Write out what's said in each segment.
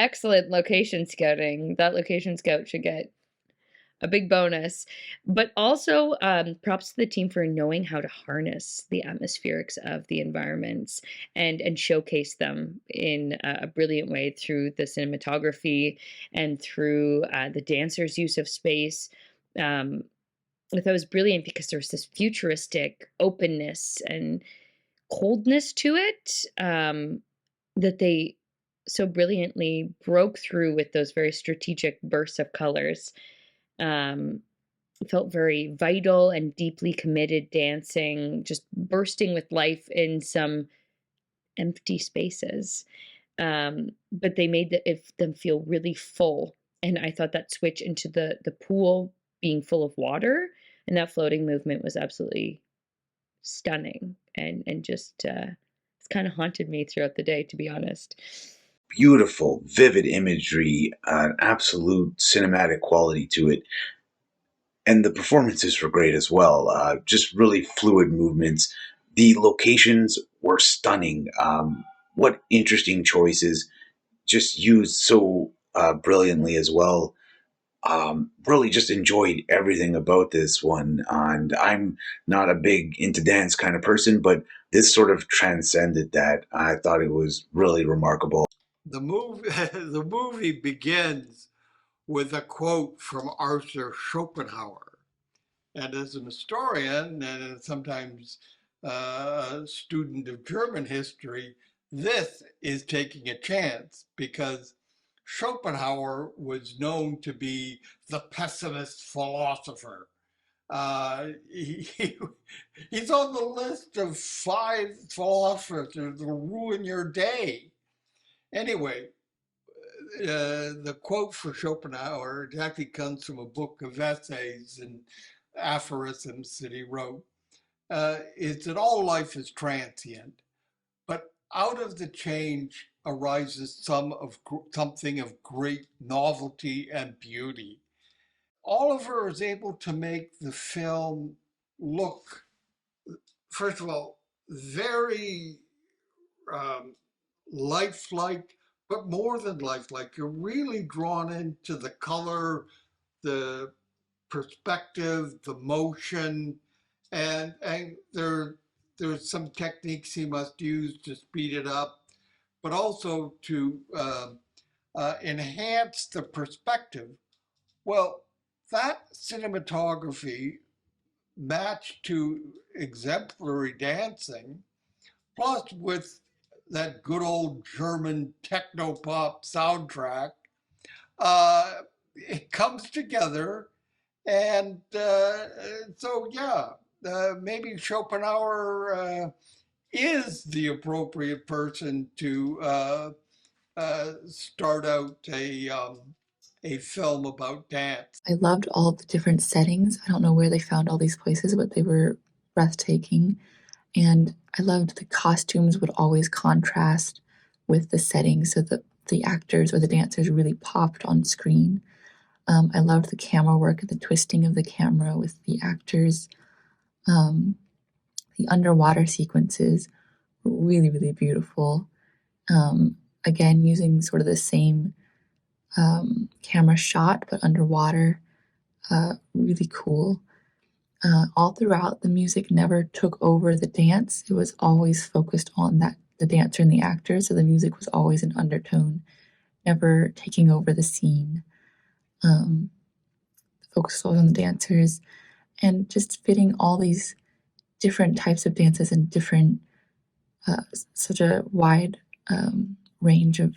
excellent location scouting. That location scout should get a big bonus. But also, props to the team for knowing how to harness the atmospherics of the environments and showcase them in a brilliant way through the cinematography and through the dancers' use of space. Um, I thought it was brilliant because there was this futuristic openness and coldness to it, that they so brilliantly broke through with those very strategic bursts of colors. Um, it felt very vital and deeply committed dancing, just bursting with life in some empty spaces. But they made them feel really full. And I thought that switch into the pool being full of water and that floating movement was absolutely stunning and just it's kind of haunted me throughout the day, to be honest. Beautiful, vivid imagery, an absolute cinematic quality to it. And the performances were great as well. Just really fluid movements. The locations were stunning. What interesting choices, just used so brilliantly as well. Really just enjoyed everything about this one. And I'm not a big into dance kind of person, but this sort of transcended that. I thought it was really remarkable. The movie, the movie begins with a quote from Arthur Schopenhauer. And as an historian and sometimes a student of German history, this is taking a chance because Schopenhauer was known to be the pessimist philosopher. He's on the list of 5 philosophers that will ruin your day. Anyway, the quote for Schopenhauer actually comes from a book of essays and aphorisms that he wrote. Is that all life is transient, but out of the change arises something of great novelty and beauty. Oliver is able to make the film look, first of all, very um, lifelike, but more than lifelike. You're really drawn into the color, the perspective, the motion, and there's some techniques he must use to speed it up, but also to enhance the perspective. Well, that cinematography matched to exemplary dancing, plus with that good old German techno pop soundtrack, it comes together. And so, yeah, maybe Schopenhauer is the appropriate person to start out a film about dance. I loved all the different settings. I don't know where they found all these places, but they were breathtaking. And I loved the costumes would always contrast with the settings so that the actors or the dancers really popped on screen. I loved the camera work and the twisting of the camera with the actors. Um, the underwater sequences were really, really beautiful. Again, using sort of the same camera shot, but underwater. Really cool. All throughout, the music never took over the dance. It was always focused on the dancer and the actor, so the music was always an undertone, never taking over the scene. The focus was on the dancers and just fitting all these different types of dances and different, such a wide range of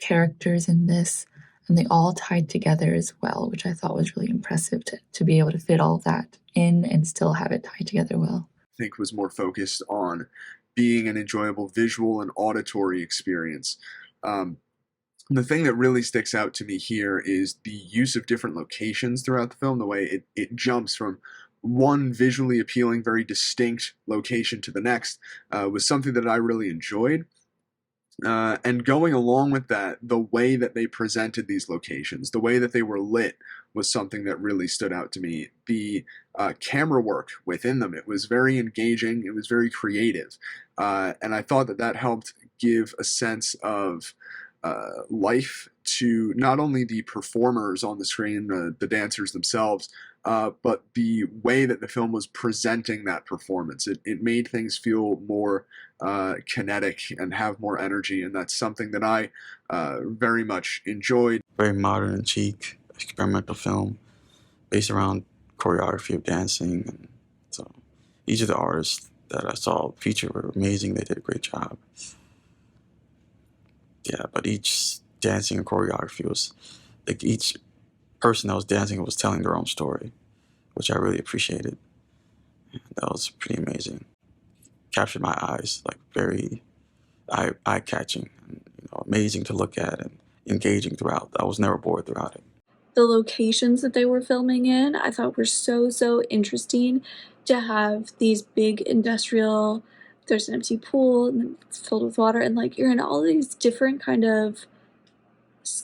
characters in this, and they all tied together as well, which I thought was really impressive to be able to fit all of that in and still have it tied together well. I think was more focused on being an enjoyable visual and auditory experience. The thing that really sticks out to me here is the use of different locations throughout the film, the way it jumps from one visually appealing, very distinct location to the next was something that I really enjoyed. And going along with that, the way that they presented these locations, the way that they were lit was something that really stood out to me. The camera work within them, it was very engaging, it was very creative. And I thought that helped give a sense of life to not only the performers on the screen, the dancers themselves, but the way that the film was presenting that performance. It made things feel more kinetic and have more energy, and that's something that I very much enjoyed. Very modern and chic experimental film based around choreography of dancing. And so each of the artists that I saw featured were amazing. They did a great job. Yeah, but each dancing and choreography was, like, each person that was dancing was telling their own story, which I really appreciated. And that was pretty amazing. Captured my eyes, like very eye-catching, and, amazing to look at and engaging throughout. I was never bored throughout it. The locations that they were filming in, I thought were so interesting. To have these big industrial, there's an empty pool and it's filled with water, and like you're in all these different kind of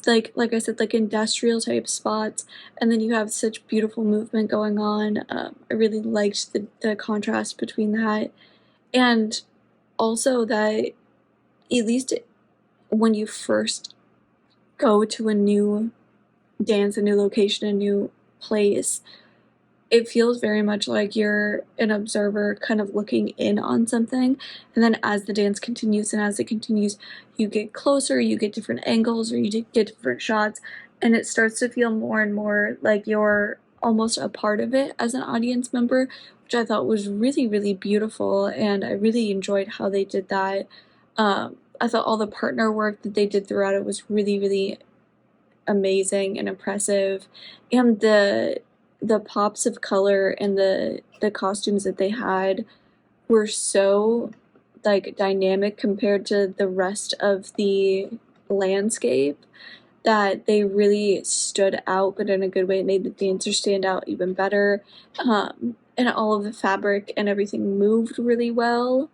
like I said, like industrial type spots, and then you have such beautiful movement going on. I really liked the contrast between that, and also that at least when you first go to a new dance, a new location, a new place, it feels very much like you're an observer kind of looking in on something. And then as the dance continues and as it continues, you get closer, you get different angles, or you get different shots, and it starts to feel more and more like you're almost a part of it as an audience member, which I thought was really beautiful, and I really enjoyed how they did that. I thought all the partner work that they did throughout it was really amazing and impressive, and the pops of color and the costumes that they had were so like dynamic compared to the rest of the landscape that they really stood out, but in a good way. It made the dancers stand out even better. And all of the fabric and everything moved really well.